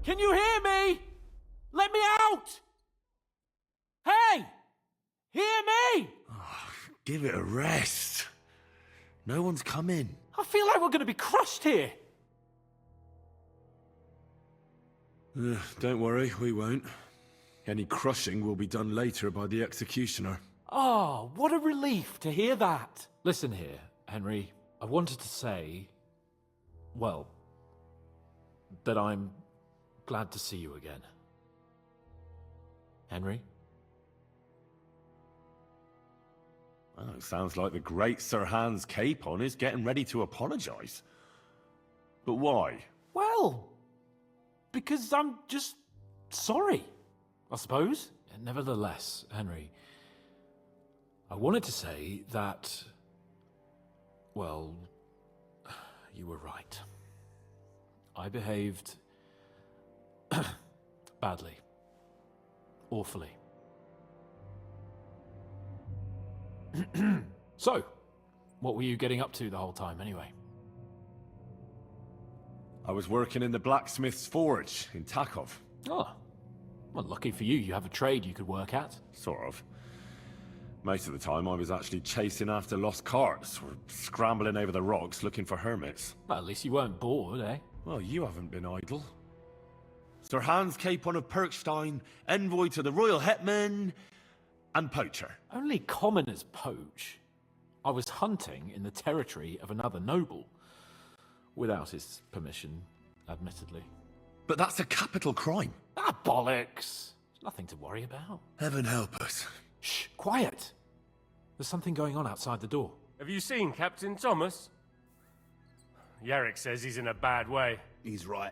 Can you hear me? Let me out! Hey! Hear me! Oh, give it a rest. No one's come in. I feel like we're going to be crushed here. Don't worry, we won't. Any crushing will be done later by the executioner. Oh, what a relief to hear that. Listen here, Henry. I wanted to say, well, that I'm glad to see you again. Henry? Well, it sounds like the great Sir Hans Capon is getting ready to apologise. But why? Well, because I'm just sorry, I suppose. And nevertheless, Henry, I wanted to say that, well, you were right. I behaved badly. Awfully. So, what were you getting up to the whole time anyway? I was working in the blacksmith's forge in Takov. Oh, well, lucky for you, you have a trade you could work at. Sort of. Most of the time I was actually chasing after lost carts or scrambling over the rocks looking for hermits. Well, at least you weren't bored, eh? Well, you haven't been idle. Sir Hans Capon of Perkstein, envoy to the royal hetman, and poacher. Only commoners poach. I was hunting in the territory of another noble. Without his permission, admittedly. But that's a capital crime. Ah, bollocks! Nothing to worry about. Heaven help us. Shh, quiet! There's something going on outside the door. Have you seen Captain Thomas? Yarrick says he's in a bad way. He's right.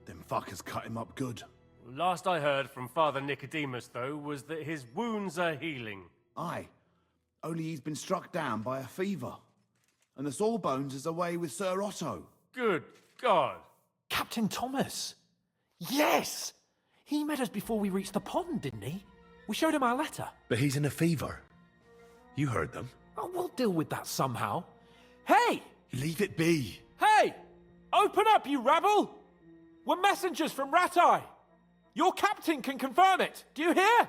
Them fuckers cut him up good. Last I heard from Father Nicodemus, though, was that his wounds are healing. Aye. Only he's been struck down by a fever. And the sawbones is away with Sir Otto. Good God! Captain Thomas! Yes! He met us before we reached the pond, didn't he? We showed him our letter. But he's in a fever. You heard them. Oh, we'll deal with that somehow. Hey! Leave it be. Hey! Open up, you rabble! We're messengers from Ratai. Your captain can confirm it. Do you hear?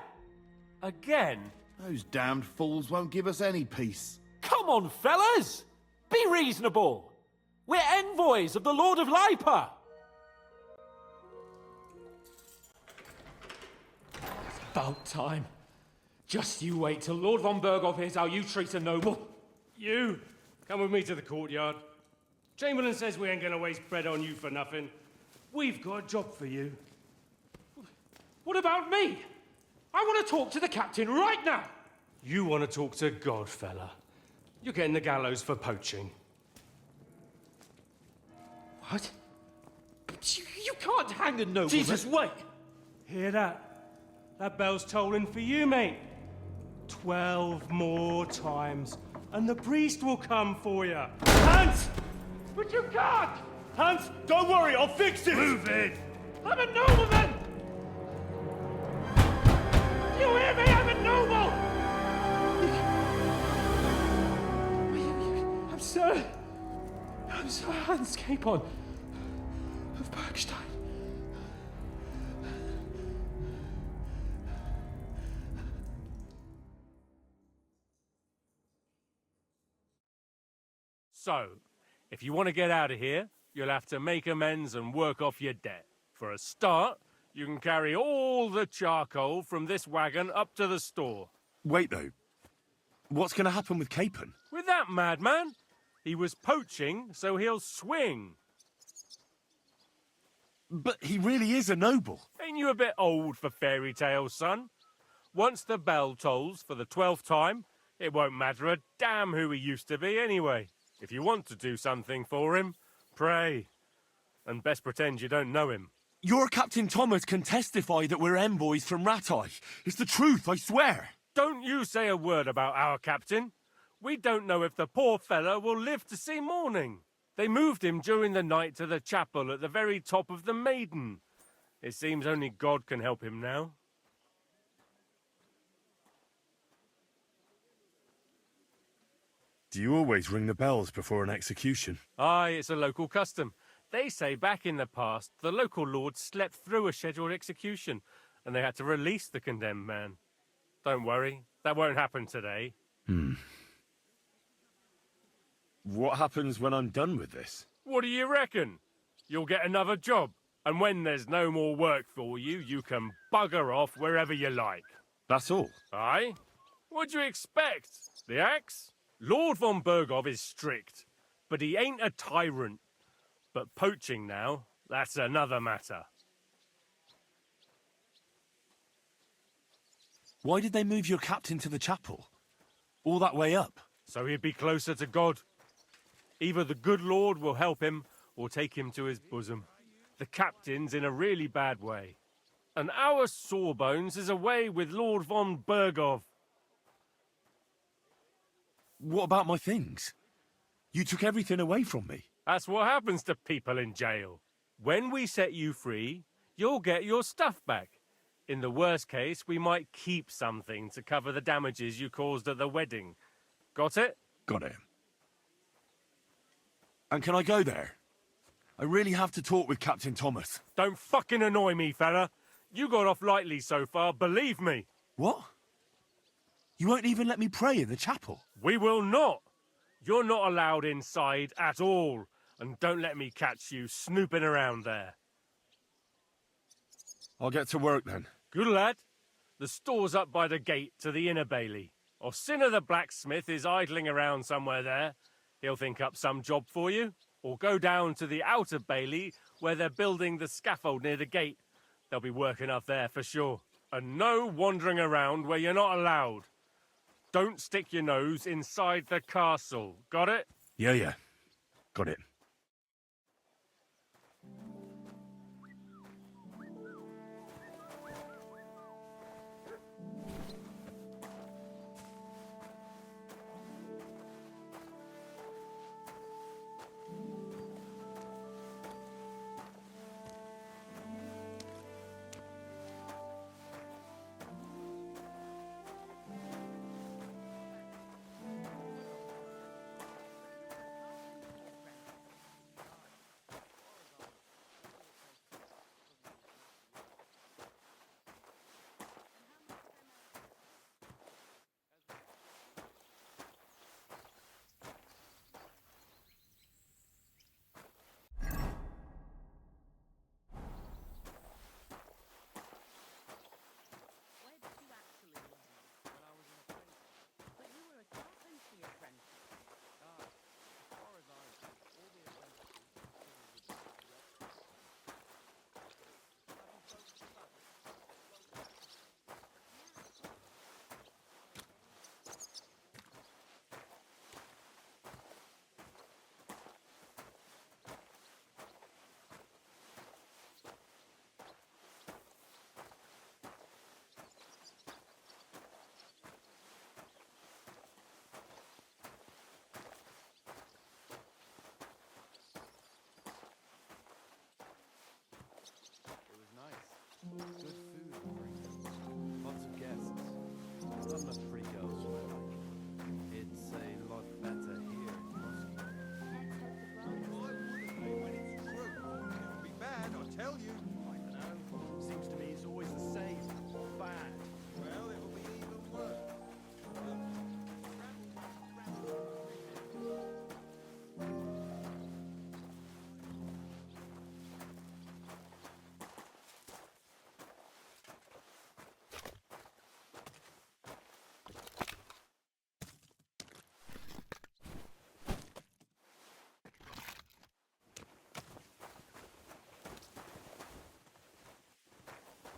Again? Those damned fools won't give us any peace. Come on, fellas! Be reasonable. We're envoys of the Lord of Lipa. About time. Just you wait till Lord von Berghoff hears how you treat a noble. You, come with me to the courtyard. Chamberlain says we ain't gonna waste bread on you for nothing. We've got a job for you. What about me? I want to talk to the captain right now. You want to talk to God, fella. You're getting the gallows for poaching. What? But you can't hang a nobleman. Jesus, wait! Hear that? That bell's tolling for you, mate. 12 more times, and the priest will come for you. Hans! But you can't! Hans, don't worry, I'll fix it! Move it! I'm a nobleman! You hear me? I'm a noble! I'm Sir Hans Capon of Bergstein. So, if you want to get out of here, you'll have to make amends and work off your debt. For a start, you can carry all the charcoal from this wagon up to the store. Wait, though. What's going to happen with Capon? With that madman? He was poaching, so he'll swing. But he really is a noble. Ain't you a bit old for fairy tales, son? Once the bell tolls for the 12th time, it won't matter a damn who he used to be anyway. If you want to do something for him, pray. And best pretend you don't know him. Your Captain Thomas can testify that we're envoys from Ratai. It's the truth, I swear. Don't you say a word about our captain. We don't know if the poor fellow will live to see morning. They moved him during the night to the chapel at the very top of the Maiden. It seems only God can help him now. Do you always ring the bells before an execution? Aye, it's a local custom. They say back in the past, the local lord slept through a scheduled execution, and they had to release the condemned man. Don't worry, that won't happen today. What happens when I'm done with this? What do you reckon? You'll get another job, and when there's no more work for you, you can bugger off wherever you like. That's all? Aye? What'd you expect? The axe? Lord von Bergov is strict, but he ain't a tyrant. But poaching now, that's another matter. Why did they move your captain to the chapel? All that way up? So he'd be closer to God. Either the good Lord will help him, or take him to his bosom. The captain's in a really bad way. And our Sawbones is away with Lord von Bergov. What about my things? You took everything away from me. That's what happens to people in jail. When we set you free, you'll get your stuff back. In the worst case, we might keep something to cover the damages you caused at the wedding. Got it? Got it. And can I go there? I really have to talk with Captain Thomas. Don't fucking annoy me, fella. You got off lightly so far, believe me. What? You won't even let me pray in the chapel? We will not. You're not allowed inside at all. And don't let me catch you snooping around there. I'll get to work then. Good lad. The store's up by the gate to the inner bailey. Orsina the blacksmith is idling around somewhere there. He'll think up some job for you. Or go down to the outer bailey where they're building the scaffold near the gate. They'll be working up there for sure. And no wandering around where you're not allowed. Don't stick your nose inside the castle. Got it? Yeah. Got it. Good food and drink. Lots of guests. Not enough pretty girls for my liking. It's a lot better here in Trosky. Why wouldn't they when it's true? It'll be bad, I tell you. I don't know. Seems to me it's always the same. Bad. Well, it'll be even worse.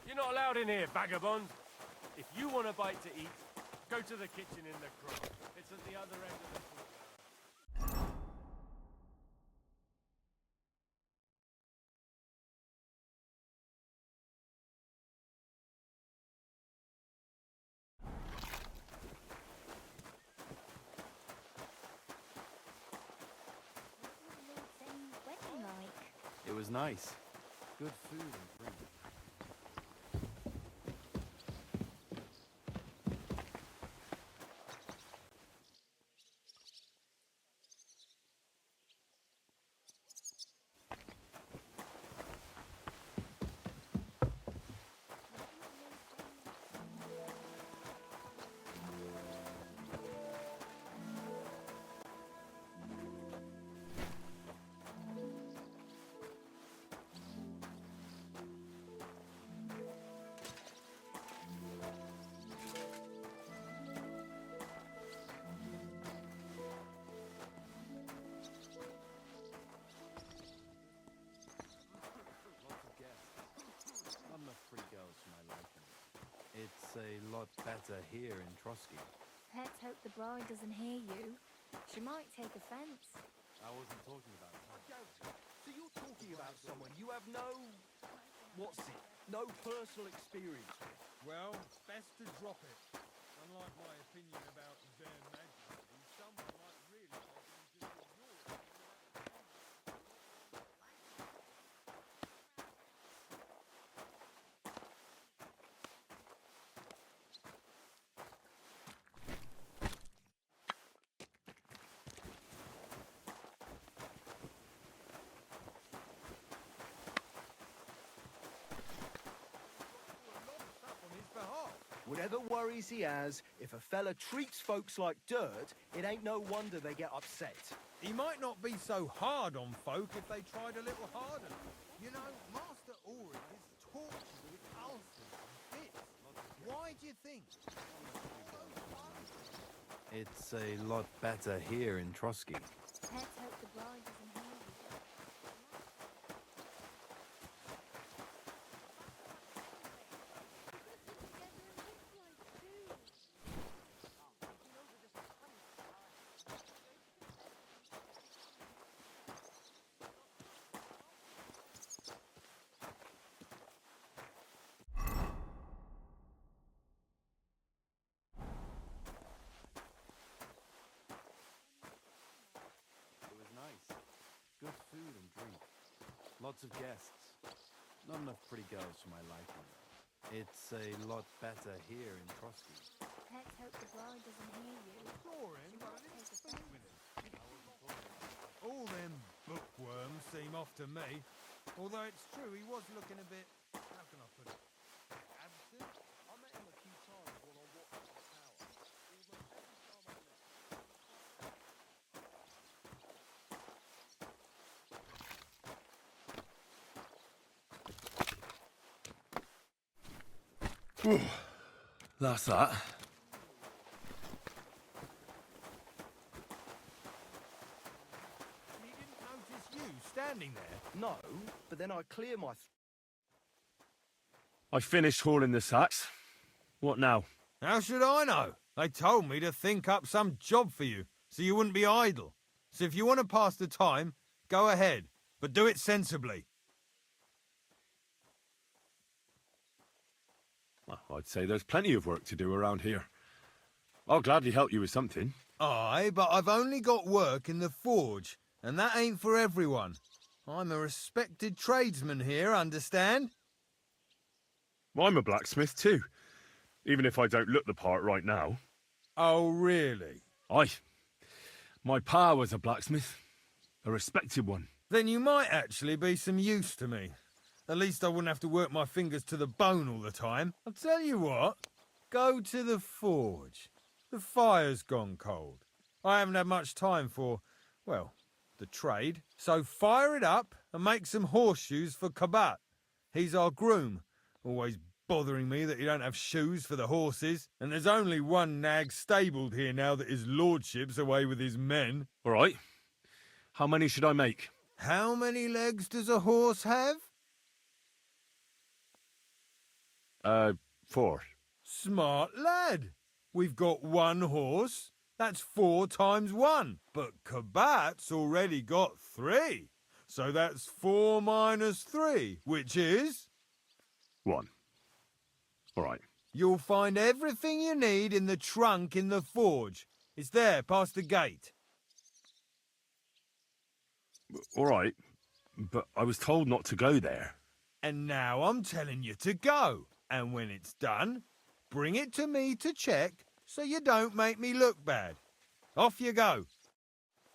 You're not allowed in here, vagabond. If you want a bite to eat, go to the kitchen in the cross. It's at the other end of the courtyard. It was nice. Good food and drink. a lot better here in Trosky. Let's hope the bride doesn't hear you. She might take offence. I wasn't talking about her. So you're talking about someone you have no... what's it? No personal experience with. Well, best to drop it. Unlike my opinion about their majesty, someone might really take an interest in yours. Whatever worries he has, if a fella treats folks like dirt, it ain't no wonder they get upset. He might not be so hard on folk if they tried a little harder. You know, Master Ulrich is tortured with ulcers and fits. Why do you think? It's a lot better here in Trosky. Let's hope the bride doesn't hear you. It was nice. Good food and drink. Lots of guests. Not enough pretty girls for my liking, though. It's a lot better here in Trosky. Let's hope the bride doesn't hear you. Saw him, She but I might didn't take speak offence. with him. All them bookworms seem off to me. Although it's true, he was looking a bit... how can I put it? Absent? I met him a few times while I watched the tower. Almost every time I met That's that. He didn't notice you standing there. No, but then I clear my... I finished hauling the sacks. What now? How should I know? They told me to think up some job for you, so you wouldn't be idle. So if you want to pass the time, go ahead, but do it sensibly. Well, I'd say there's plenty of work to do around here. I'll gladly help you with something. Aye, but I've only got work in the forge, and that ain't for everyone. I'm a respected tradesman here, understand? I'm a blacksmith too, even if I don't look the part right now. Oh, really? Aye. My pa was a blacksmith, a respected one. Then you might actually be some use to me. At least I wouldn't have to work my fingers to the bone all the time. I'll tell you what, go to the forge. The fire's gone cold. I haven't had much time for, well, the trade. So fire it up and make some horseshoes for Kabat. He's our groom, always bothering me that you don't have shoes for the horses. And there's only one nag stabled here now that his lordship's away with his men. All right. How many should I make? How many legs does a horse have? 4. Smart lad. We've got one horse. That's 4 times 1. But Kabat's already got 3. So that's 4 minus 3, which is... 1. All right. You'll find everything you need in the trunk in the forge. It's there, past the gate. All right. But I was told not to go there. And now I'm telling you to go. And when it's done, bring it to me to check so you don't make me look bad. Off you go.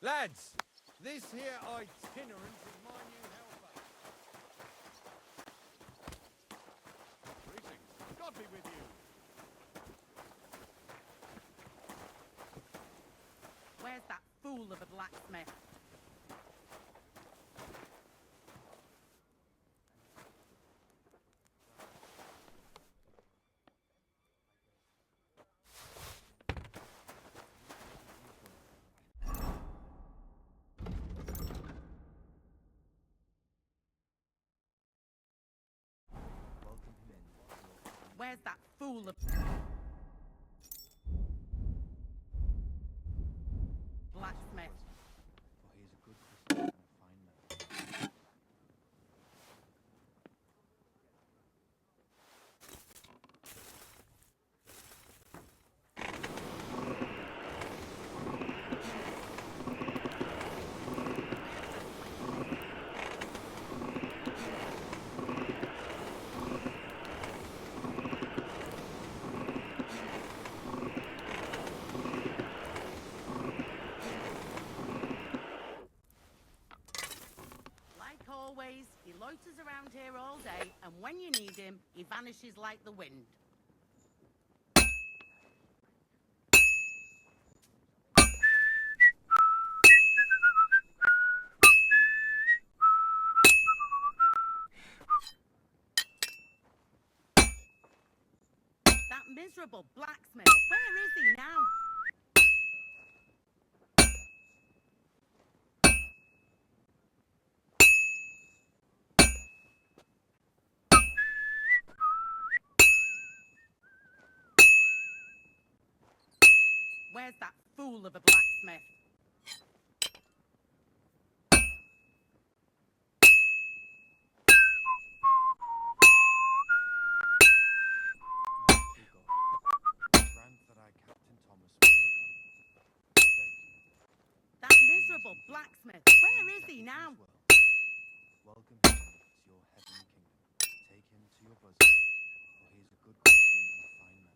Lads, this here itinerant is my new helper. Greetings. God be with you. Where's that fool of a blacksmith? Where's that fool fool of blacksmith. For he is a good Christian and a fine man. Like always, he loiters around here all day, and when you need him, he vanishes like the wind. That miserable blacksmith, where is he now? Where's that fool of a blacksmith? Grant that I, Captain Thomas, may recover. I beg you. That miserable blacksmith, where is he now? Welcome him to your heavenly kingdom. Take him to your bosom, for he is a good Christian and a fine man.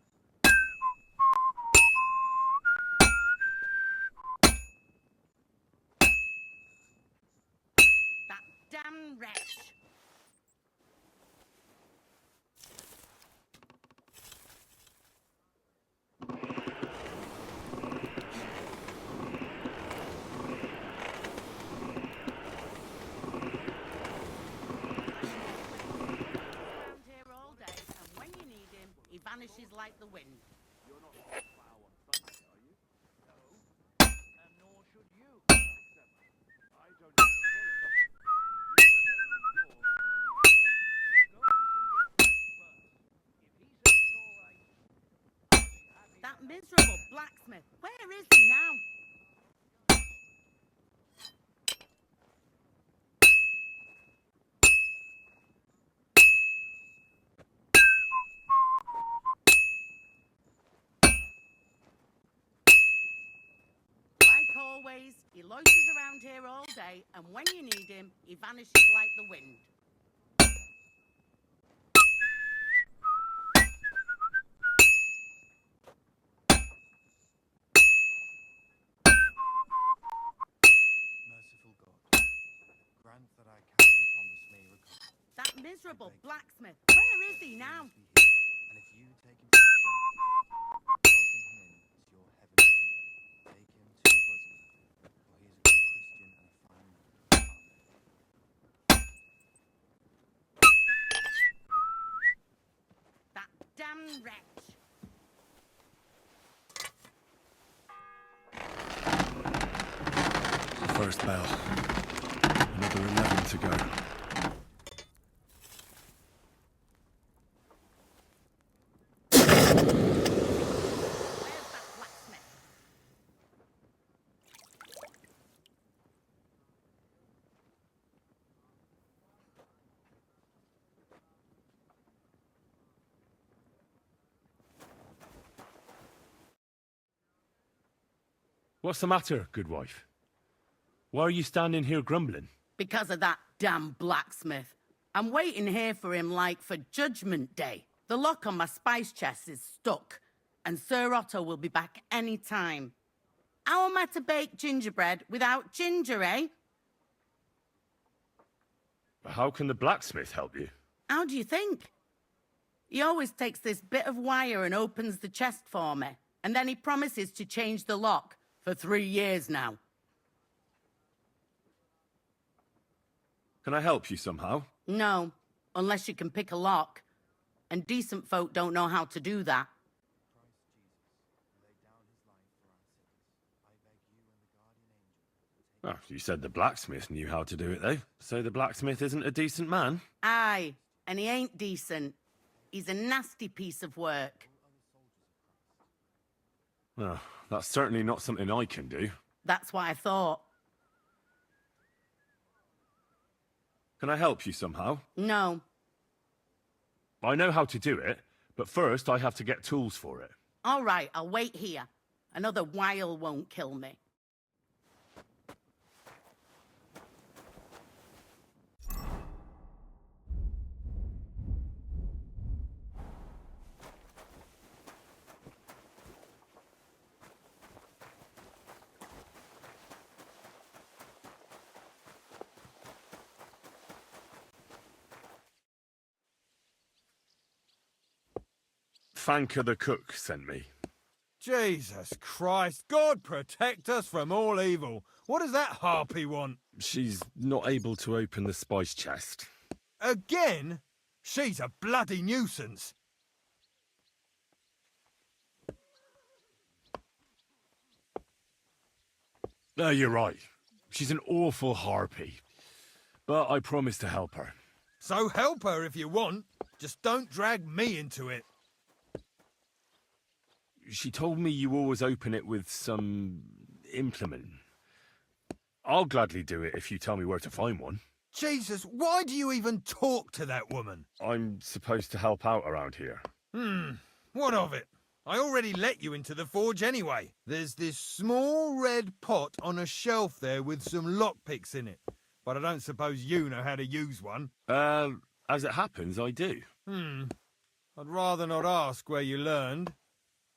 That damn wretch! Around here all day, and when you need him, he vanishes like the wind. That miserable blacksmith, where is he now? Like always, he loiters around here all day, and when you need him, he vanishes like the wind. Merciful God, grant that I, Captain Thomas, may recover. That miserable blacksmith, where is he now? Be here. And if you take him to your bosom, welcome him in to your heavenly kingdom. Take him to your bosom, for he is a good Christian and a fine man. Amen. That damn wretch! First bell. Another 11 to go. Where's that blacksmith? What's the matter, good wife? Why are you standing here grumbling? Because of that damn blacksmith. I'm waiting here for him like for Judgment Day. The lock on my spice chest is stuck, and Sir Otto will be back any time. How am I to bake gingerbread without ginger, eh? How can the blacksmith help you? How do you think? He always takes this bit of wire and opens the chest for me, and then he promises to change the lock for 3 years now. Can I help you somehow? No, unless you can pick a lock. And decent folk don't know how to do that. Oh, you said the blacksmith knew how to do it, though. So the blacksmith isn't a decent man? Aye, and he ain't decent. He's a nasty piece of work. Well, that's certainly not something I can do. That's what I thought. Can I help you somehow? No. I know how to do it, but first I have to get tools for it. All right, I'll wait here. Another while won't kill me. Fanka the cook sent me. Jesus Christ, God protect us from all evil. What does that harpy want? She's not able to open the spice chest. Again? She's a bloody nuisance. No, you're right. She's an awful harpy. But I promise to help her. So help her if you want. Just don't drag me into it. She told me you always open it with some implement. I'll gladly do it if you tell me where to find one. Jesus, why do you even talk to that woman? I'm supposed to help out around here. What of it? I already let you into the forge anyway. There's this small red pot on a shelf there with some lockpicks in it. But I don't suppose you know how to use one. As it happens, I do. I'd rather not ask where you learned.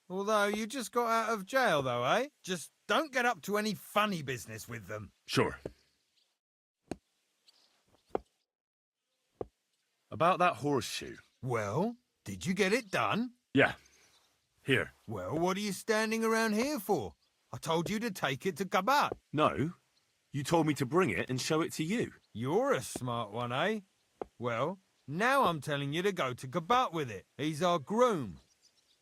Although you just got out of jail though, eh? Just don't get up to any funny business with them. Sure. About that horseshoe. Well, did you get it done? Yeah. Here. Well, what are you standing around here for? I told you to take it to Kabat. No. You told me to bring it and show it to you. You're a smart one, eh? Well, now I'm telling you to go to Kabat with it. He's our groom.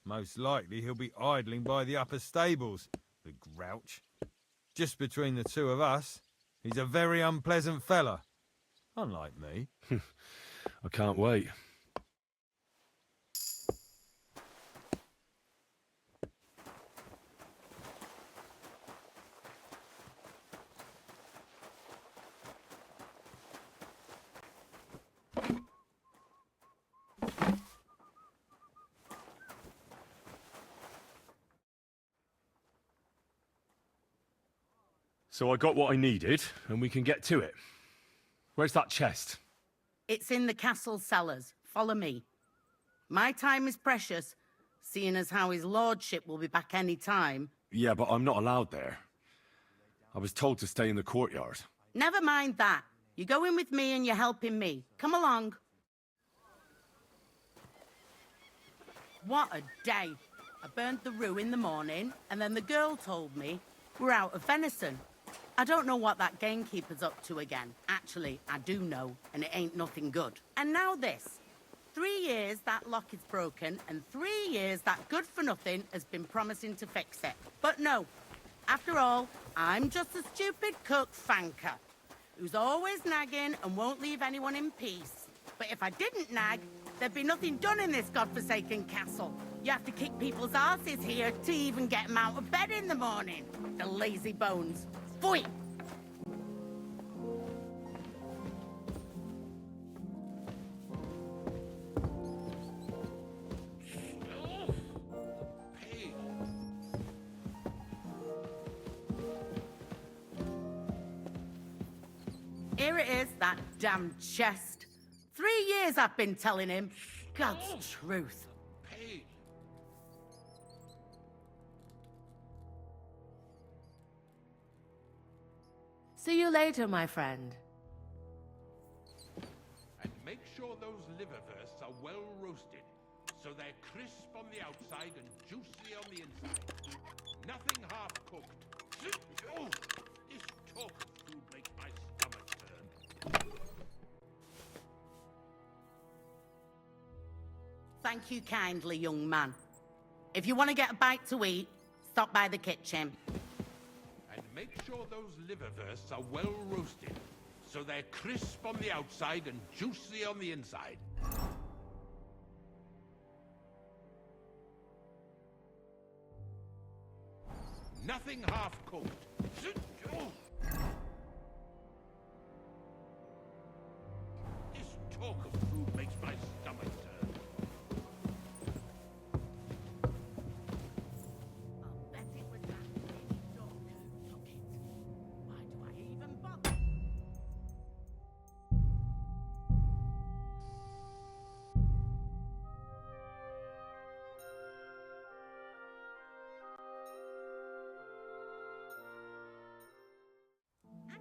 Most likely he'll be idling by the upper stables, the grouch. Just between the two of us, he's a very unpleasant fella. Unlike me. I can't wait. So I got what I needed, and we can get to it. Where's that chest? It's in the castle cellars. Follow me. My time is precious, seeing as how his lordship will be back any time. Yeah, but I'm not allowed there. I was told to stay in the courtyard. Never mind that. You're going with me and you're helping me. Come along. What a day. I burnt the rue in the morning, and then the girl told me we're out of venison. I don't know what that gamekeeper's up to again. Actually, I do know, and it ain't nothing good. And now this. 3 years that lock is broken, and 3 years that good-for-nothing has been promising to fix it. But no. After all, I'm just a stupid cook, Fanka, who's always nagging and won't leave anyone in peace. But if I didn't nag, there'd be nothing done in this godforsaken castle. You have to kick people's asses here to even get them out of bed in the morning. The lazy bones. Pfui! Here it is, that damn chest. 3 years I've been telling him. God's truth. See you later, my friend. And make sure those liverwursts are well roasted, so they're crisp on the outside and juicy on the inside. Nothing half-cooked. Oh, this talk of food makes my stomach turn. Thank you kindly, young man. If you want to get a bite to eat, stop by the kitchen. And make sure those liverwursts are well roasted, so they're crisp on the outside and juicy on the inside. Nothing half cooked. This talk of food makes my stomach turn. I'll bet it was that bloody dog who took it. Why do I even bother?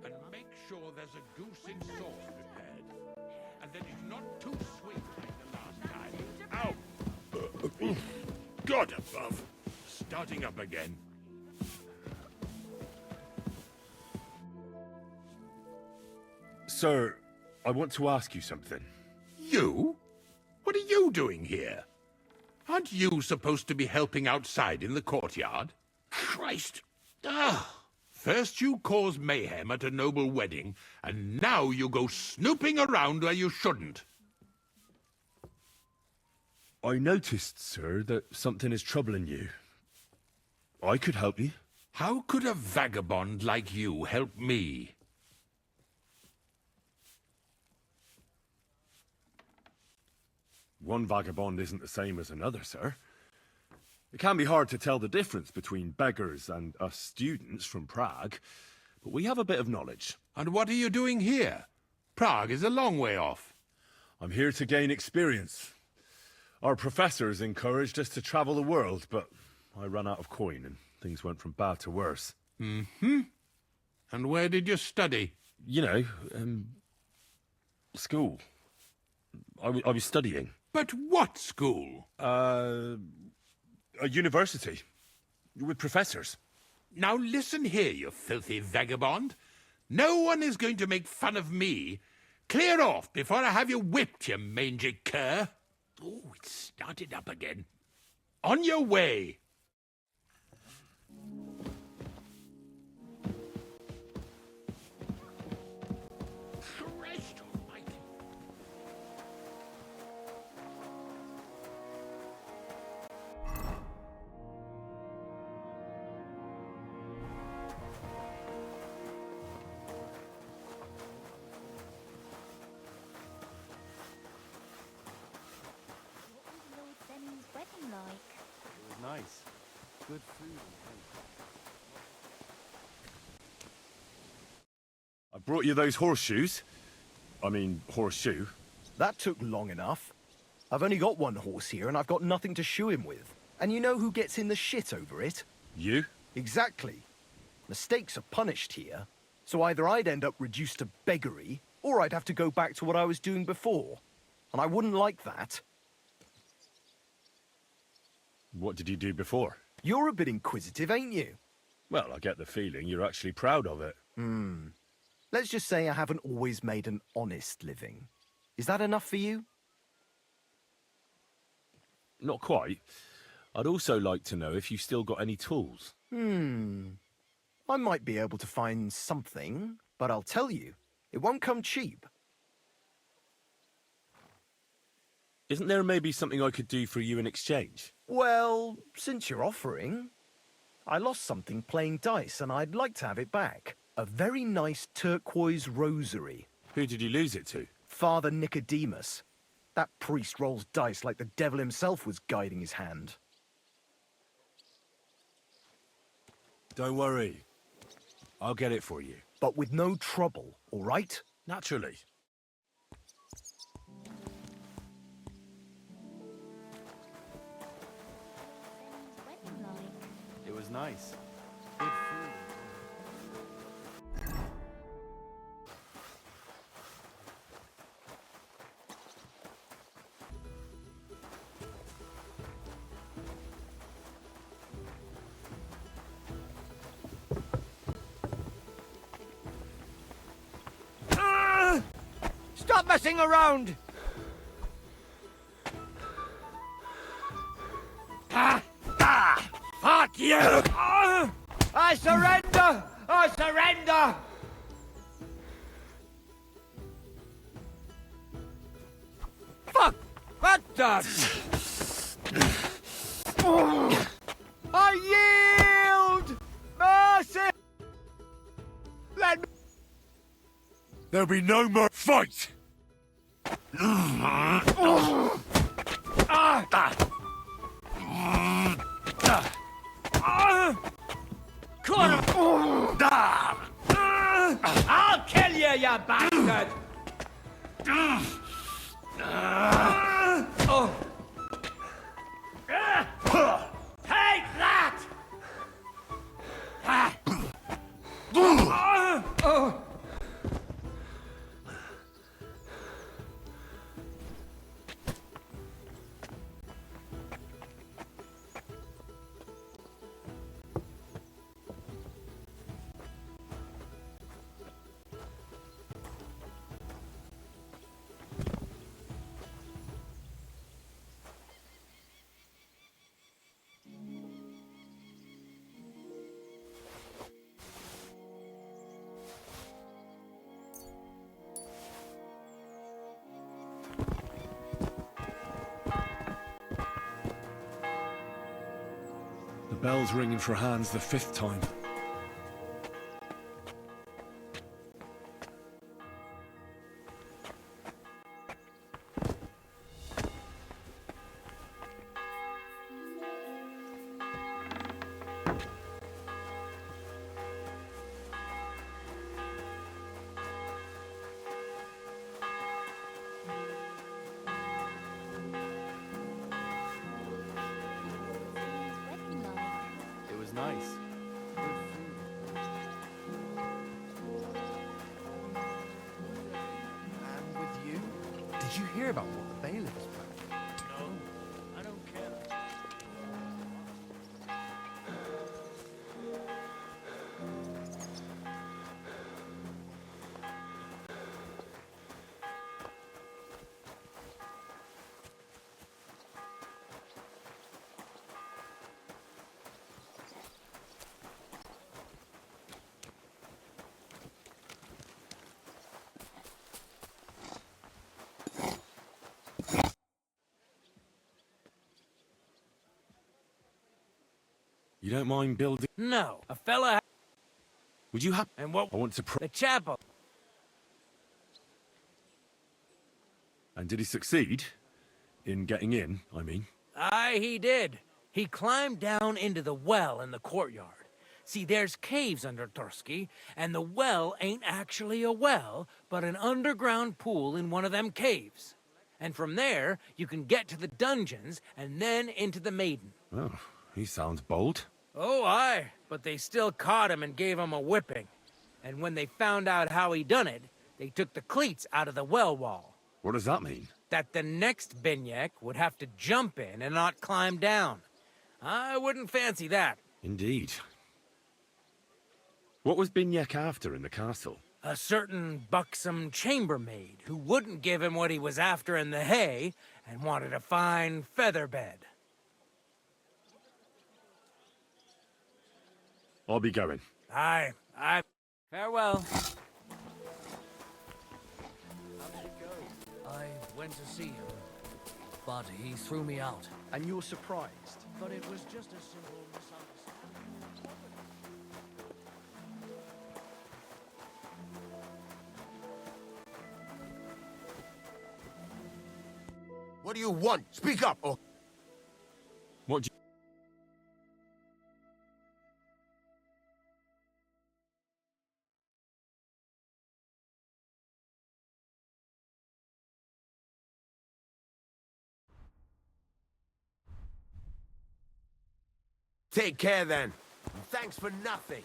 And make sure there's a goosing sauce prepared. And that it's not too sweet like the last time. Ow! God above! Starting up again. Sir, I want to ask you something. You? What are you doing here? Aren't you supposed to be helping outside in the courtyard? Christ! Ah! First you cause mayhem at a noble wedding, and now you go snooping around where you shouldn't. I noticed, sir, that something is troubling you. I could help you. How could a vagabond like you help me? One vagabond isn't the same as another, sir. It can be hard to tell the difference between beggars and us students from Prague, but we have a bit of knowledge. And what are you doing here? Prague is a long way off. I'm here to gain experience. Our professors encouraged us to travel the world, but I ran out of coin and things went from bad to worse. Mm-hmm. And where did you study? You know, school. I was studying. But what school? A university. With professors. Now listen here, you filthy vagabond. No one is going to make fun of me. Clear off before I have you whipped, you mangy cur. Oh, it's started up again. On your way. Christ almighty. What was Lord Denny's wedding like? It was nice. Good food and drink. I brought you those horseshoes. I mean, horseshoe. That took long enough. I've only got one horse here and I've got nothing to shoe him with. And you know who gets in the shit over it? You? Exactly. Mistakes are punished here. So either I'd end up reduced to beggary, or I'd have to go back to what I was doing before. And I wouldn't like that. What did you do before? You're a bit inquisitive, ain't you? Well, I get the feeling you're actually proud of it. Let's just say I haven't always made an honest living. Is that enough for you? Not quite. I'd also like to know if you still got any tools. I might be able to find something, but I'll tell you, it won't come cheap. Isn't there maybe something I could do for you in exchange? Well, since you're offering, I lost something playing dice and I'd like to have it back. A very nice turquoise rosary. Who did you lose it to? Father Nicodemus. That priest rolls dice like the devil himself was guiding his hand. Don't worry. I'll get it for you. But with no trouble, all right? Naturally. Denny's wedding like? It was nice. Good food. Stop messing around! Fuck you! I surrender! I surrender! Fuck! What the? I yield! There'll be no more fight! I'll kill you, you bastard! Take that! The bell's ringing for Hans the 5th time. It was nice. Good food. And with you? Did you hear about what the bailiff is planning? No, I don't care. You don't mind building... No, a fella... Would you have... And what... I want to... The chapel. And did he succeed? In getting in, I mean? Aye, he did. He climbed down into the well in the courtyard. See, there's caves under Trosky, and the well ain't actually a well, but an underground pool in one of them caves. And from there, you can get to the dungeons, and then into the Maiden. Oh, he sounds bold. Oh, aye, but they still caught him and gave him a whipping. And when they found out how he done it, they took the cleats out of the well wall. What does that mean? That the next Binyek would have to jump in and not climb down. I wouldn't fancy that. Indeed. What was Binyek after in the castle? A certain buxom chambermaid who wouldn't give him what he was after in the hay and wanted a fine feather bed. I'll be going. Aye. Farewell. How did it go? I went to see him, but he threw me out. And you're surprised? But it was just a simple misunderstanding. What do you want? Speak up, or... What do you... Take care, then. Thanks for nothing.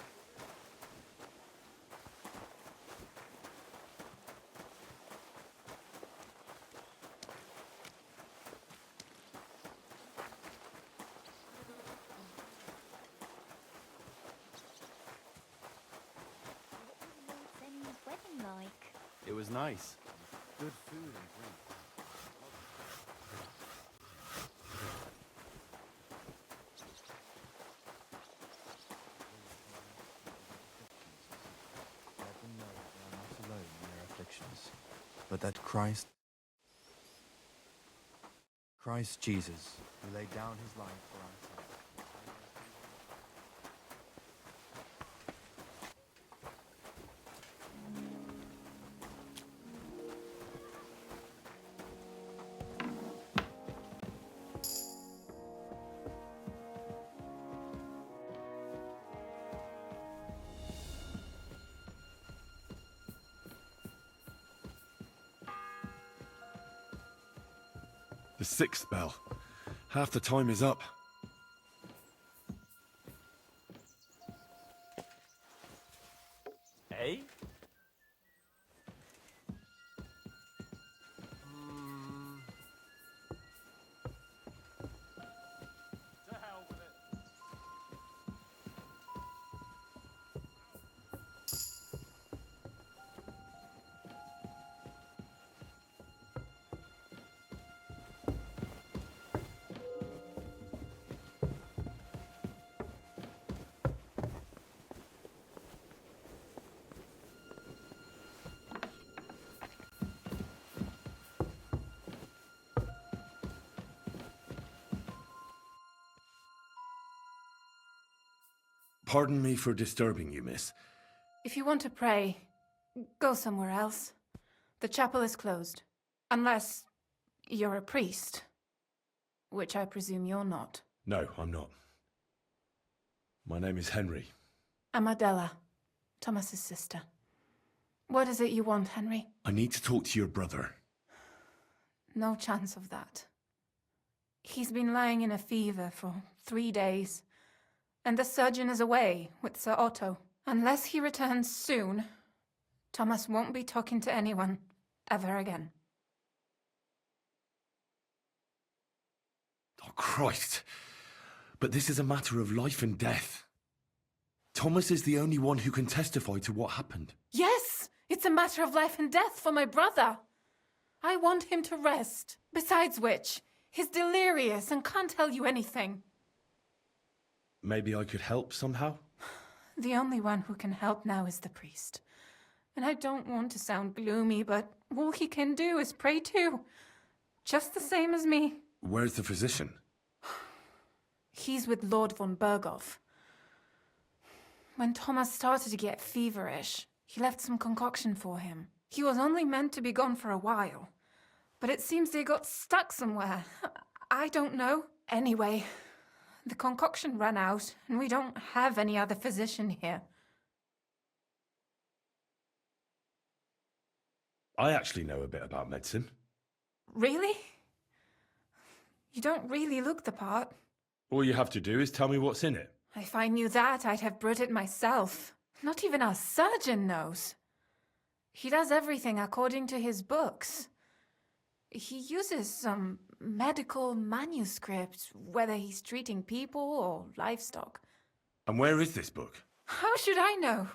It was nice. Good food and drink. Let them know they are not alone in their afflictions, but that Christ Jesus, who laid down his life for our sake. The 6th bell. Half the time is up. Eh? To hell with it. Pardon me for disturbing you, miss. If you want to pray, go somewhere else. The chapel is closed. Unless you're a priest. Which I presume you're not. No, I'm not. My name is Henry. I'm Adela, Thomas's sister. What is it you want, Henry? I need to talk to your brother. No chance of that. He's been lying in a fever for 3 days. And the surgeon is away with Sir Otto. Unless he returns soon, Thomas won't be talking to anyone ever again. Oh, Christ. But this is a matter of life and death. Thomas is the only one who can testify to what happened. Yes! It's a matter of life and death for my brother. I want him to rest. Besides which, he's delirious and can't tell you anything. Maybe I could help somehow? The only one who can help now is the priest. And I don't want to sound gloomy, but all he can do is pray too. Just the same as me. Where's the physician? He's with Lord von Berghoff. When Thomas started to get feverish, he left some concoction for him. He was only meant to be gone for a while. But it seems they got stuck somewhere. I don't know. Anyway, the concoction ran out, and we don't have any other physician here. I actually know a bit about medicine. Really? You don't really look the part. All you have to do is tell me what's in it. If I knew that, I'd have brewed it myself. Not even our surgeon knows. He does everything according to his books. He uses some medical manuscript, whether he's treating people or livestock. And where is this book? How should I know?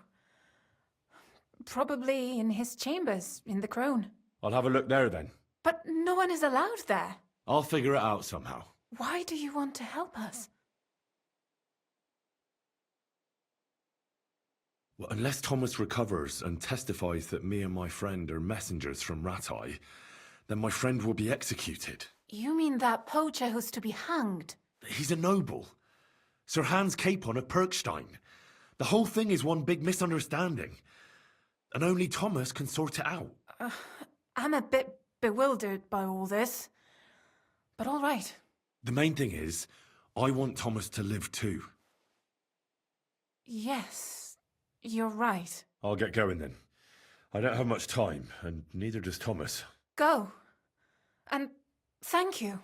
Probably in his chambers, in the Crone. I'll have a look there then. But no one is allowed there. I'll figure it out somehow. Why do you want to help us? Well, unless Thomas recovers and testifies that me and my friend are messengers from Rattay, then my friend will be executed. You mean that poacher who's to be hanged? He's a noble. Sir Hans Capon of Perkstein. The whole thing is one big misunderstanding. And only Thomas can sort it out. I'm a bit bewildered by all this. But all right. The main thing is, I want Thomas to live too. Yes, you're right. I'll get going then. I don't have much time, and neither does Thomas. Go. And thank you.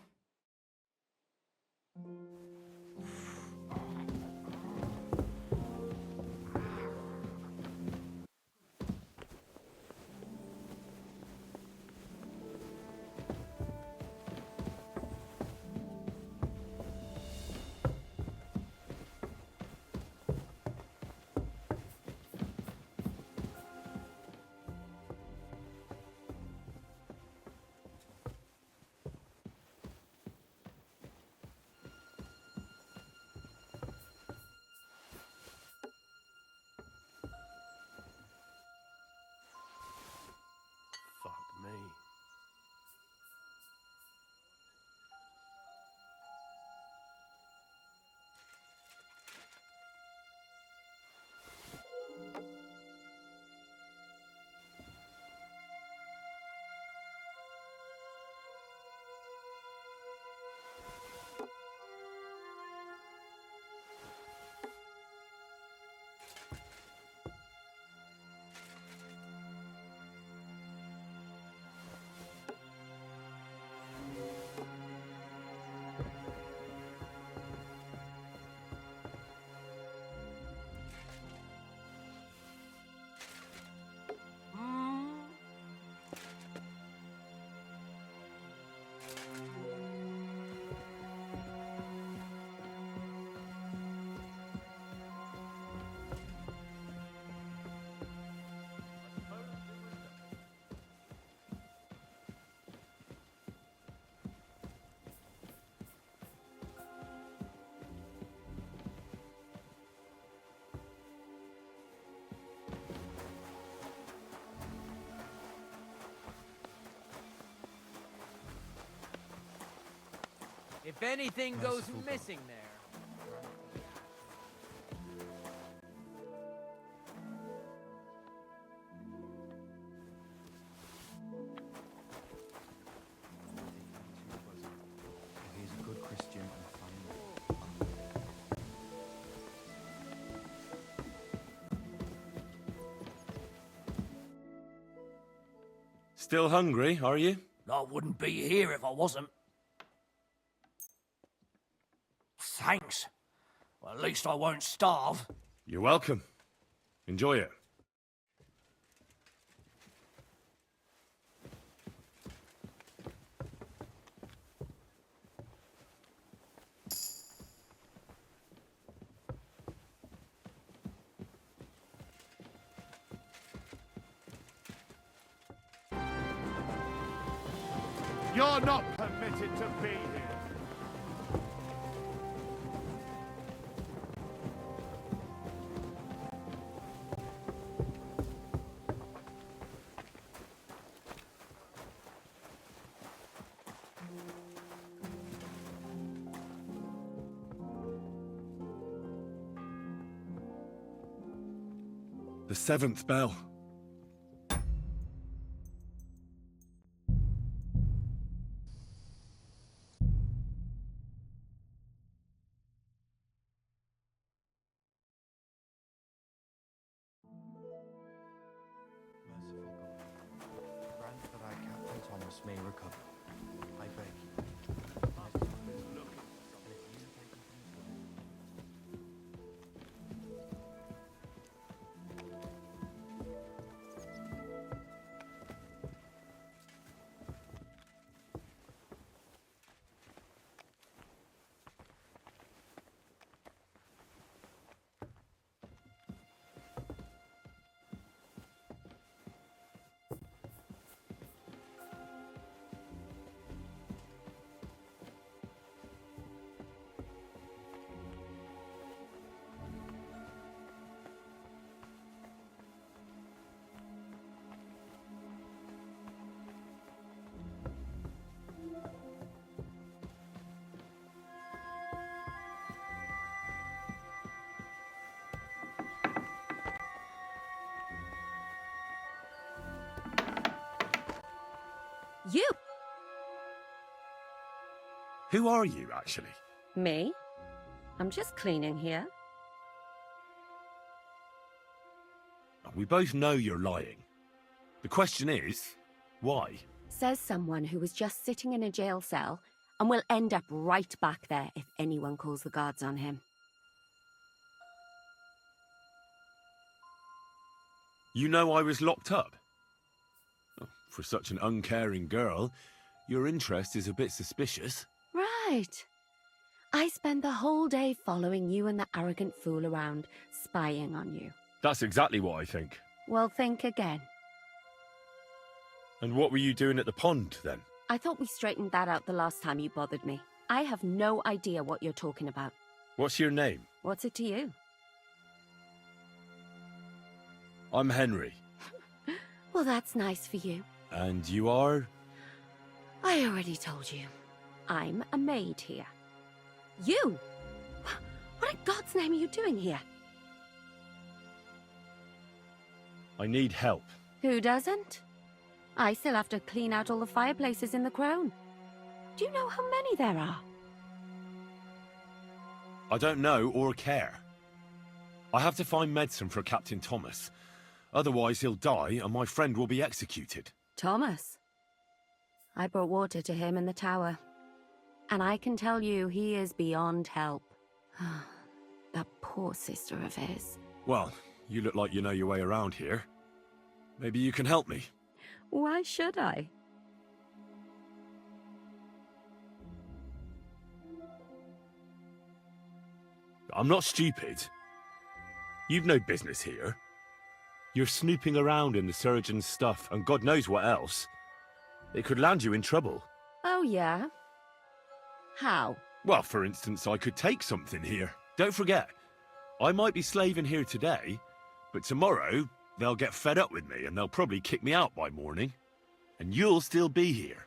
If anything goes missing there. He's a good Christian and Still hungry, are you? I wouldn't be here if I wasn't. Thanks. Well, at least I won't starve. You're welcome. Enjoy it. You're not permitted to be here. The 7th bell. merciful God, grant that our Captain Thomas may recover. I beg you. You? Who are you, actually? Me? I'm just cleaning here. We both know you're lying. The question is, why? Says someone who was just sitting in a jail cell and will end up right back there if anyone calls the guards on him. You know I was locked up? Oh, for such an uncaring girl, your interest is a bit suspicious. Right. I spend the whole day following you and the arrogant fool around, spying on you. That's exactly what I think. Well, think again. And what were you doing at the pond, then? I thought we straightened that out the last time you bothered me. I have no idea what you're talking about. What's your name? What's it to you? I'm Henry. Well, that's nice for you. And you are? I already told you. I'm a maid here. You? What in God's name are you doing here? I need help. Who doesn't? I still have to clean out all the fireplaces in the Crown. Do you know how many there are? I don't know or care. I have to find medicine for Captain Thomas. Otherwise he'll die and my friend will be executed. Thomas? I brought water to him in the tower. And I can tell you he is beyond help. That poor sister of his. Well, you look like you know your way around here. Maybe you can help me. Why should I? I'm not stupid. You've no business here. You're snooping around in the surgeon's stuff and God knows what else. It could land you in trouble. Oh, yeah? How? Well, for instance, I could take something here. Don't forget, I might be slaving here today, but tomorrow they'll get fed up with me and they'll probably kick me out by morning. And you'll still be here.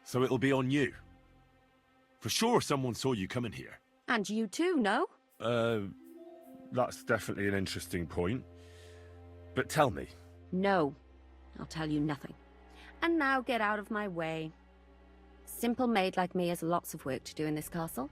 So it'll be on you. For sure someone saw you coming here. And you too, no? That's definitely an interesting point. But tell me. No, I'll tell you nothing. And now get out of my way. Simple maid like me has lots of work to do in this castle.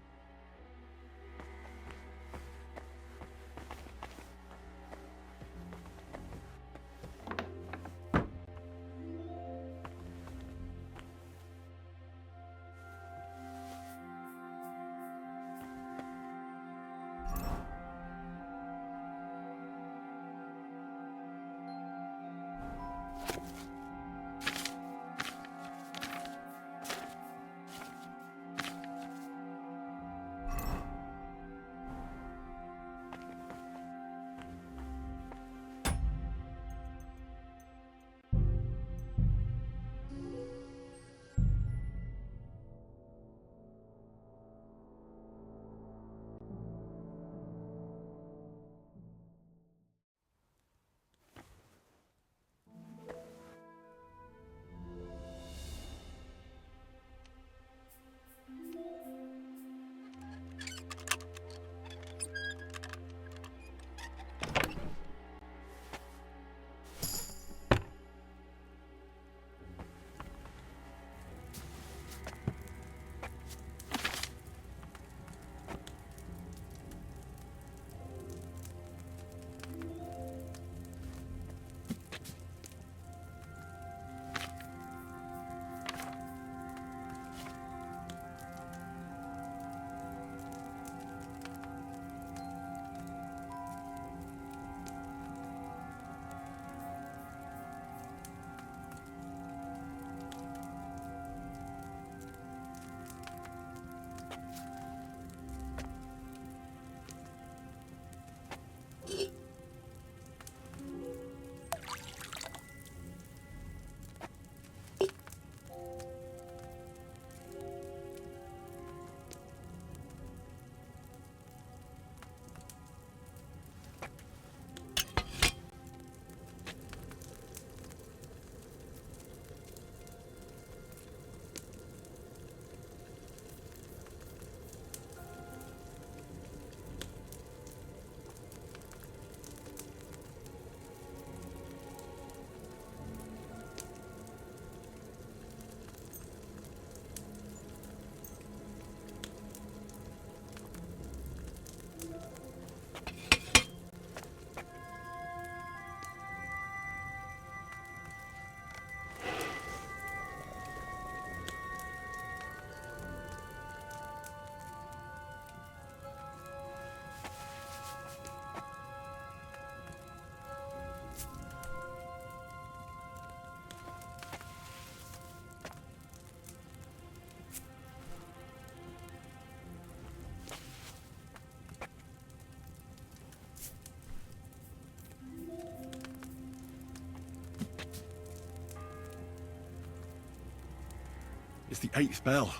It's the 8th bell.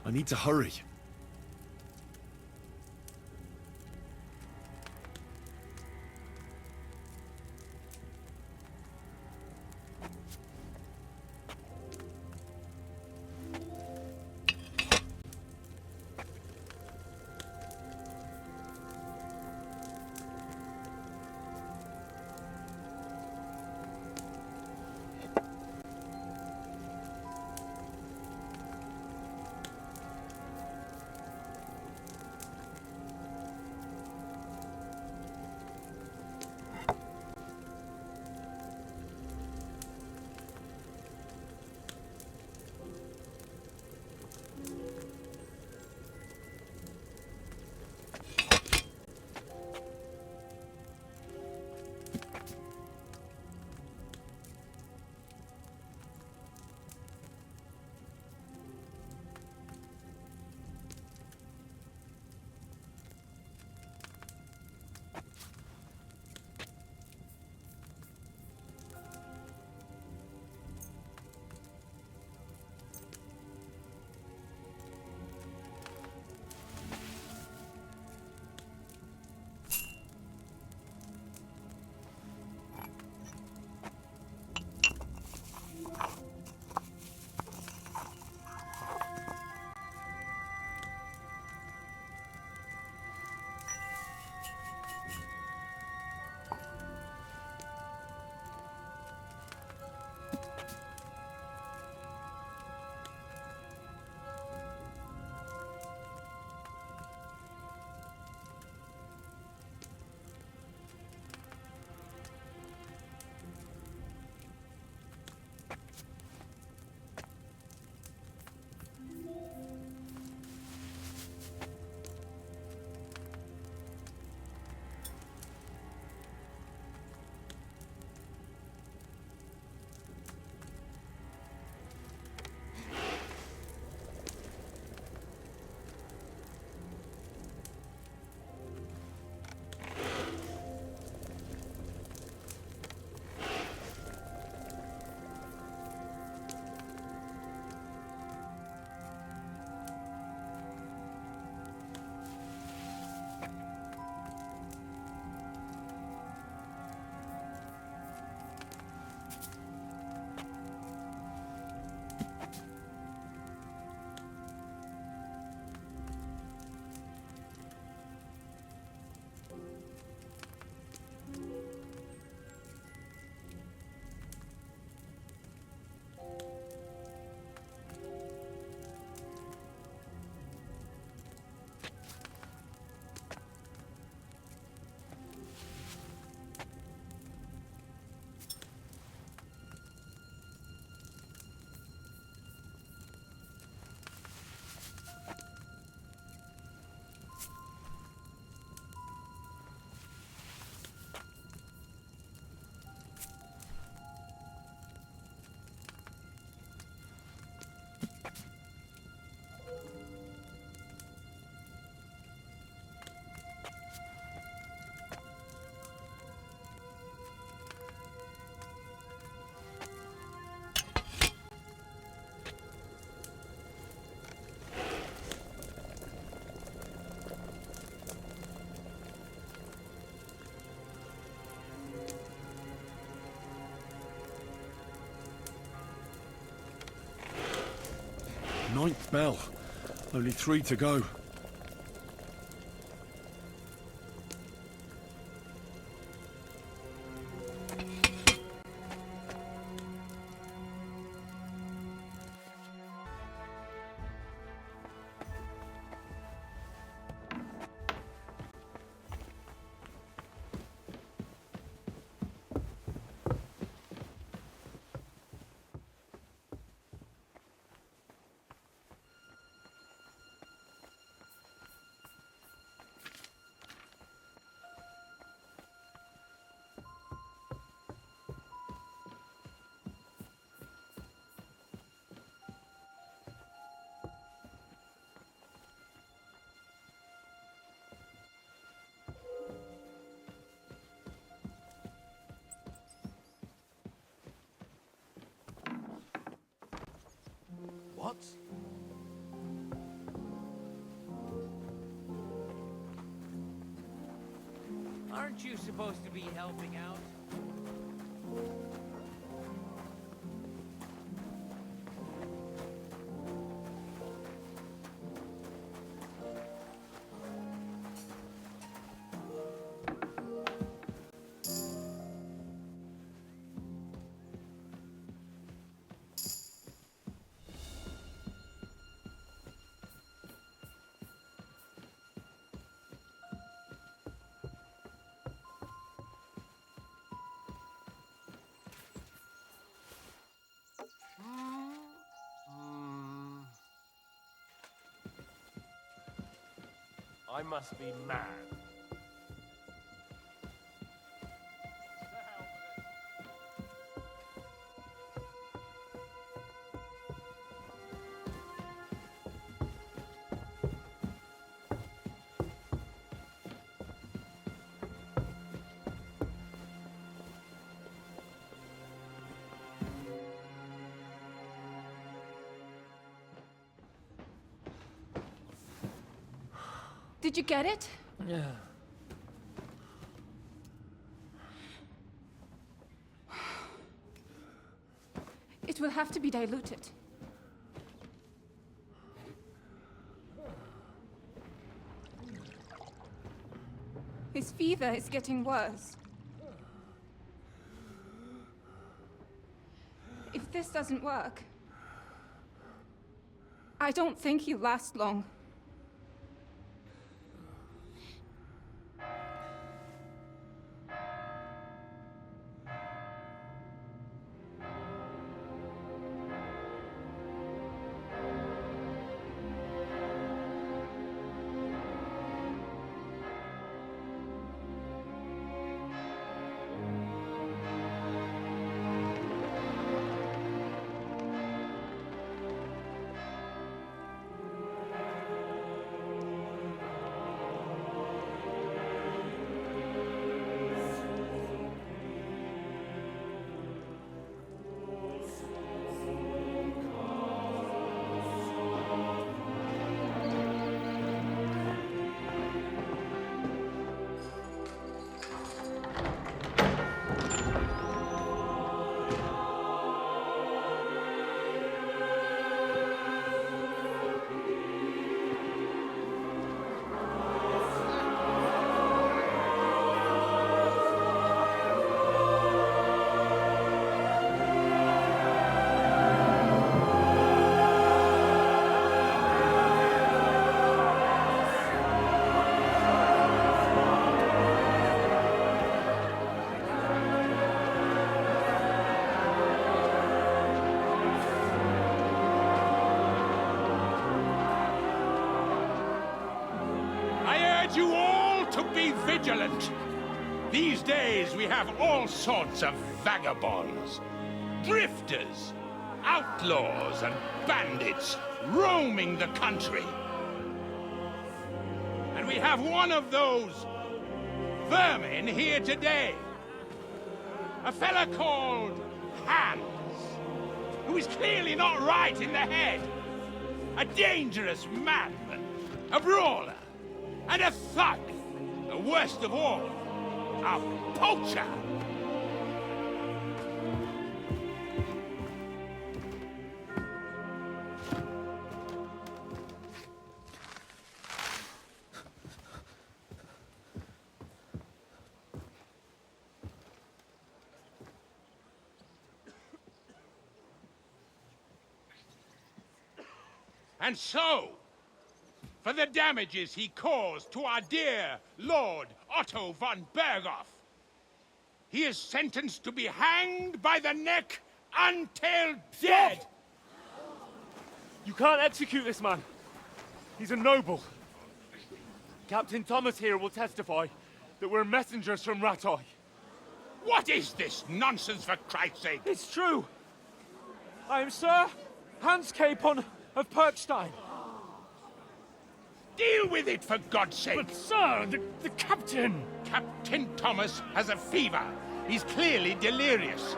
I need to hurry. 9th bell. Only 3 to go. What? Aren't you supposed to be helping out? I must be mad. Did you get it? Yeah. It will have to be diluted. His fever is getting worse. If this doesn't work, I don't think he'll last long. You all to be vigilant. These days we have all sorts of vagabonds, drifters, outlaws and bandits roaming the country. And we have one of those vermin here today. A fella called Hans, who is clearly not right in the head. A dangerous madman, a brawler, and a thug, the worst of all, a poacher. And so, for the damages he caused to our dear Lord Otto von Berghoff, he is sentenced to be hanged by the neck until dead! You can't execute this man. He's a noble. Captain Thomas here will testify that we're messengers from Rattay. What is this nonsense, for Christ's sake? It's true. I am Sir Hans Capon of Perkstein. Deal with it, for God's sake! But, sir, the captain... Captain Thomas has a fever. He's clearly delirious.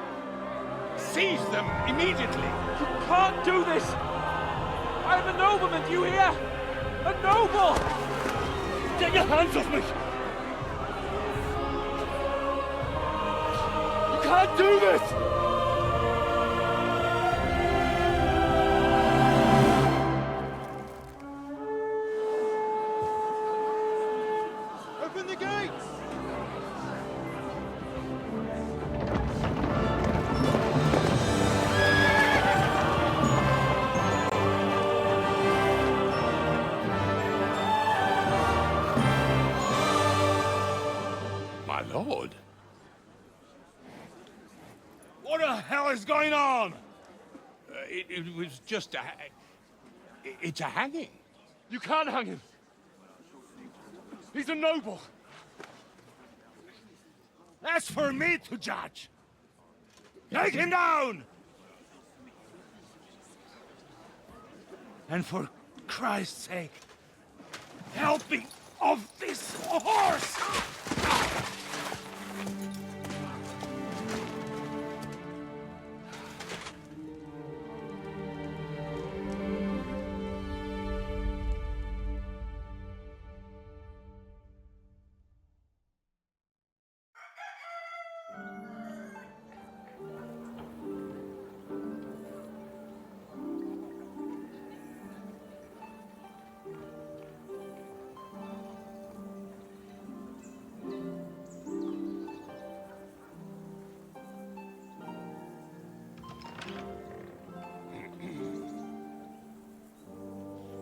Seize them immediately. You can't do this! I am a nobleman, do you hear? A noble! Get your hands off me! You can't do this! Open the gates! My lord. What the hell is going on? It was just a... It's a hanging. You can't hang him. He's a noble. That's for me to judge. Take him down! And for Christ's sake, help me off this horse!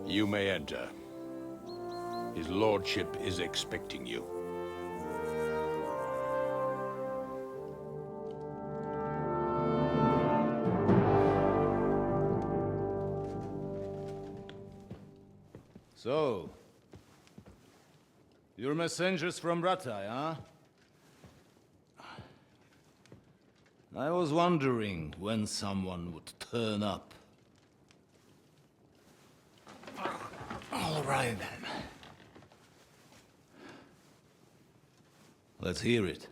You may enter. His lordship is expecting you. So, you're messengers from Rattay, huh? I was wondering when someone would turn up. All right, then. Let's hear it.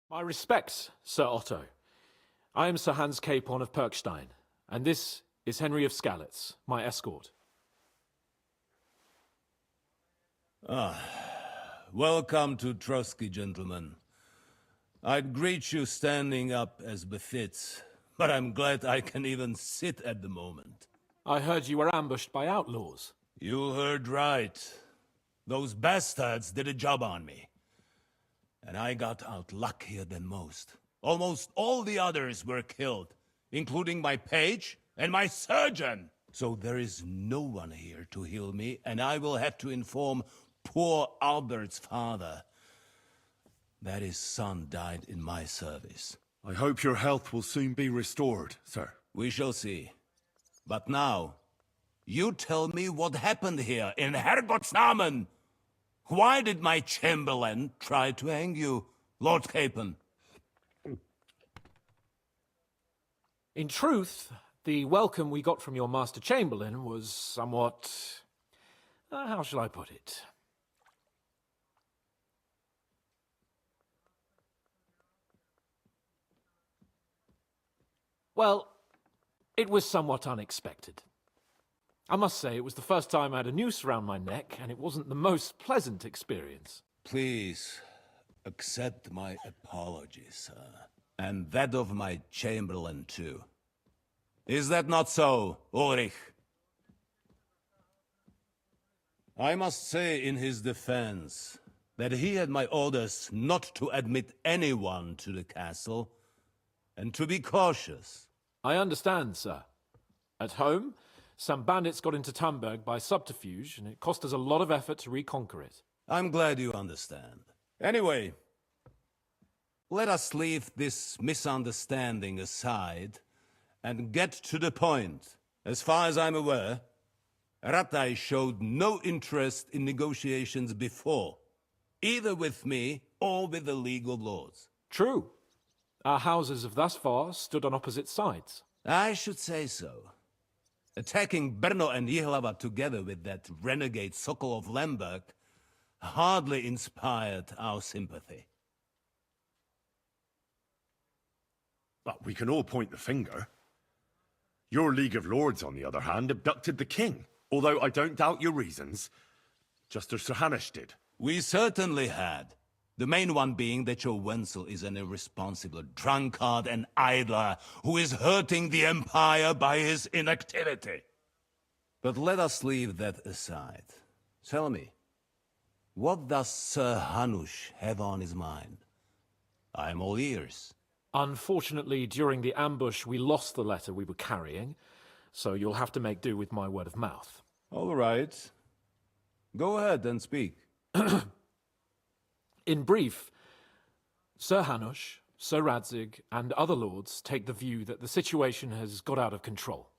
My respects, Sir Otto. I am Sir Hans Capon of Perkstein, and this is Henry of Skalitz, my escort. Welcome to Trosky, gentlemen. I'd greet you standing up as befits, but I'm glad I can even sit at the moment. I heard you were ambushed by outlaws. You heard right. Those bastards did a job on me. And I got out luckier than most. Almost all the others were killed, including my page and my surgeon. So there is no one here to heal me, and I will have to inform poor Albert's father that his son died in my service. I hope your health will soon be restored, sir. We shall see. But now, you tell me what happened here in Herrgottsnamen. Why did my chamberlain try to hang you, Lord Capon? In truth, the welcome we got from your Master Chamberlain was somewhat... how shall I put it? Well, it was somewhat unexpected. I must say, it was the first time I had a noose around my neck, and it wasn't the most pleasant experience. Please, accept my apologies, sir. And that of my chamberlain, too. Is that not so, Ulrich? I must say in his defense that he had my orders not to admit anyone to the castle, and to be cautious. I understand, sir. At home, some bandits got into Tamberg by subterfuge, and it cost us a lot of effort to reconquer it. I'm glad you understand. Anyway, let us leave this misunderstanding aside and get to the point. As far as I'm aware, Ratai showed no interest in negotiations before, either with me or with the League of Lords. True. Our houses have thus far stood on opposite sides. I should say so. Attacking Brno and Jihlava together with that renegade Sokol of Lemberg hardly inspired our sympathy. But we can all point the finger. Your League of Lords, on the other hand, abducted the king. Although I don't doubt your reasons, just as Sir Hanush did. We certainly had. The main one being that your Wenzel is an irresponsible drunkard and idler who is hurting the Empire by his inactivity. But let us leave that aside. Tell me, what does Sir Hanush have on his mind? I'm all ears. Unfortunately, during the ambush, we lost the letter we were carrying, so you'll have to make do with my word of mouth. All right. Go ahead and speak. In brief, Sir Hanush, Sir Radzig, and other lords take the view that the situation has got out of control.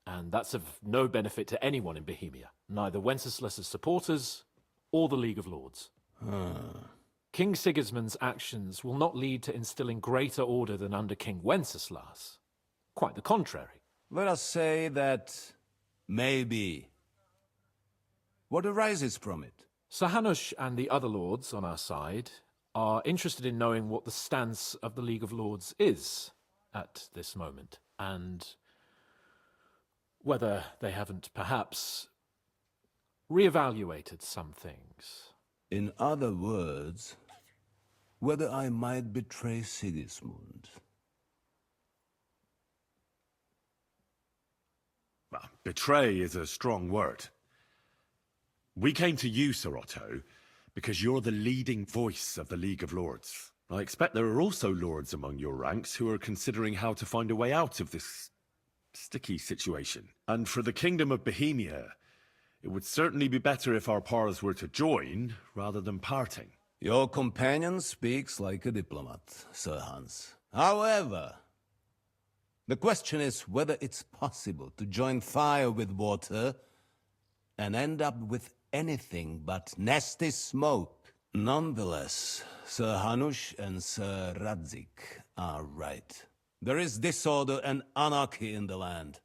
And that's of no benefit to anyone in Bohemia, neither Wenceslas's supporters or the League of Lords. King Sigismund's actions will not lead to instilling greater order than under King Wenceslas. Quite the contrary. Let us say that maybe. What arises from it? Sir Hanush and the other lords on our side are interested in knowing what the stance of the League of Lords is at this moment, and whether they haven't perhaps reevaluated some things. In other words, whether I might betray Sigismund. Well, betray is a strong word. We came to you, Sir Otto, because you're the leading voice of the League of Lords. I expect there are also lords among your ranks who are considering how to find a way out of this sticky situation. And for the Kingdom of Bohemia, it would certainly be better if our paths were to join rather than parting. Your companion speaks like a diplomat, Sir Hans. However, the question is whether it's possible to join fire with water and end up with anything but nasty smoke. Nonetheless, Sir Hanush and Sir Radzig are right. There is disorder and anarchy in the land.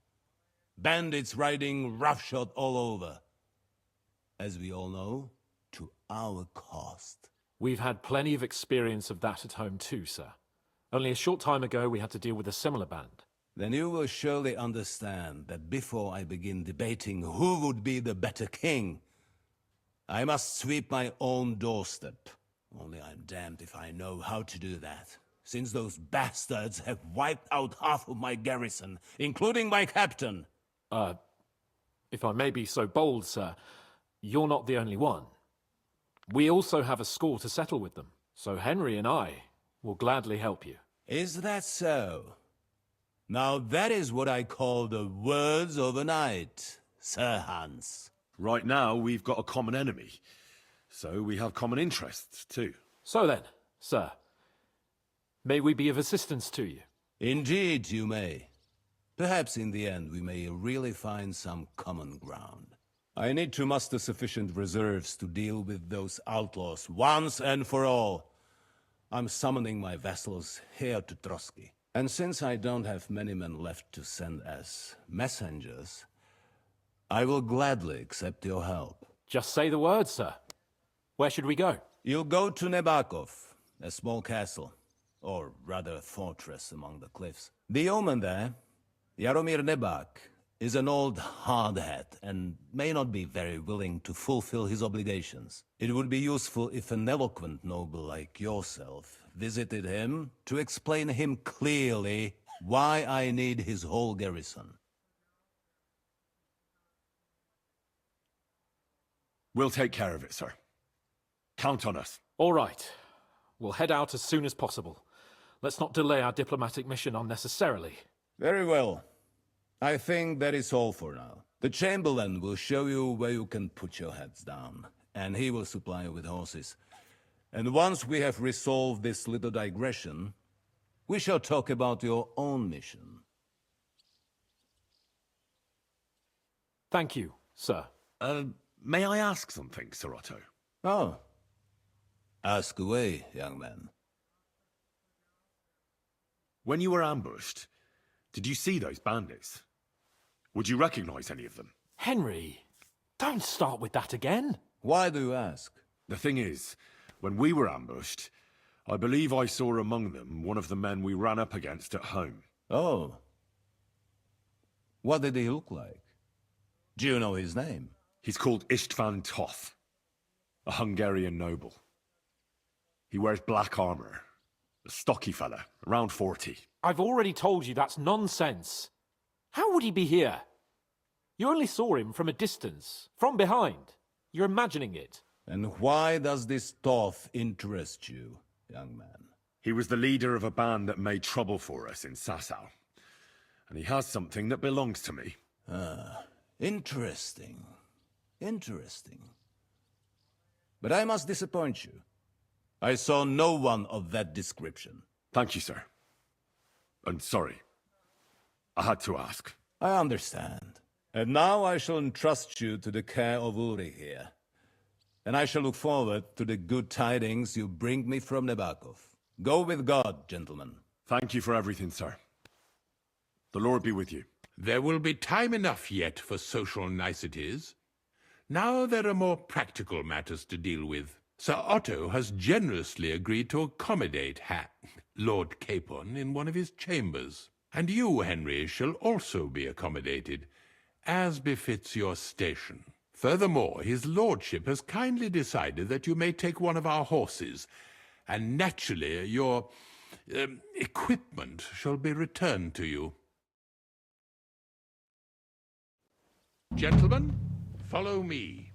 Bandits riding roughshod all over. As we all know, to our cost. We've had plenty of experience of that at home too, sir. Only a short time ago we had to deal with a similar band. Then you will surely understand that before I begin debating who would be the better king, I must sweep my own doorstep. Only I'm damned if I know how to do that, since those bastards have wiped out half of my garrison, including my captain. If I may be so bold, sir, you're not the only one. We also have a score to settle with them, so Henry and I will gladly help you. Is that so? Now that is what I call the words of a knight, Sir Hans. Right now, we've got a common enemy, so we have common interests too. So then, sir, may we be of assistance to you? Indeed, you may. Perhaps in the end we may really find some common ground. I need to muster sufficient reserves to deal with those outlaws once and for all. I'm summoning my vassals here to Trosky. And since I don't have many men left to send as messengers, I will gladly accept your help. Just say the word, sir. Where should we go? You'll go to Nebakov, a small castle, or rather a fortress among the cliffs. The yeoman there, Jaromir Nebak, is an old hardhat and may not be very willing to fulfill his obligations. It would be useful if an eloquent noble like yourself visited him to explain him clearly why I need his whole garrison. We'll take care of it, sir. Count on us. All right. We'll head out as soon as possible. Let's not delay our diplomatic mission unnecessarily. Very well. I think that is all for now. The Chamberlain will show you where you can put your heads down, and he will supply you with horses. And once we have resolved this little digression, we shall talk about your own mission. Thank you, sir. May I ask something, Sir Otto? Oh. Ask away, young man. When you were ambushed, did you see those bandits? Would you recognize any of them? Henry, don't start with that again. Why do you ask? The thing is, when we were ambushed, I believe I saw among them one of the men we ran up against at home. Oh. What did he look like? Do you know his name? He's called Istvan Toth, a Hungarian noble. He wears black armor. A stocky fella, around 40. I've already told you that's nonsense. How would he be here? You only saw him from a distance, from behind. You're imagining it. And why does this Toth interest you, young man? He was the leader of a band that made trouble for us in Sasau. And he has something that belongs to me. Ah, interesting. Interesting. But I must disappoint you. I saw no one of that description. Thank you, sir. And sorry. I had to ask. I understand. And now I shall entrust you to the care of Uri here. And I shall look forward to the good tidings you bring me from Nebakov. Go with God, gentlemen. Thank you for everything, sir. The Lord be with you. There will be time enough yet for social niceties. Now there are more practical matters to deal with. Sir Otto has generously agreed to accommodate Lord Capon in one of his chambers. And you, Henry, shall also be accommodated, as befits your station. Furthermore, his lordship has kindly decided that you may take one of our horses, and naturally your equipment shall be returned to you. Gentlemen, follow me.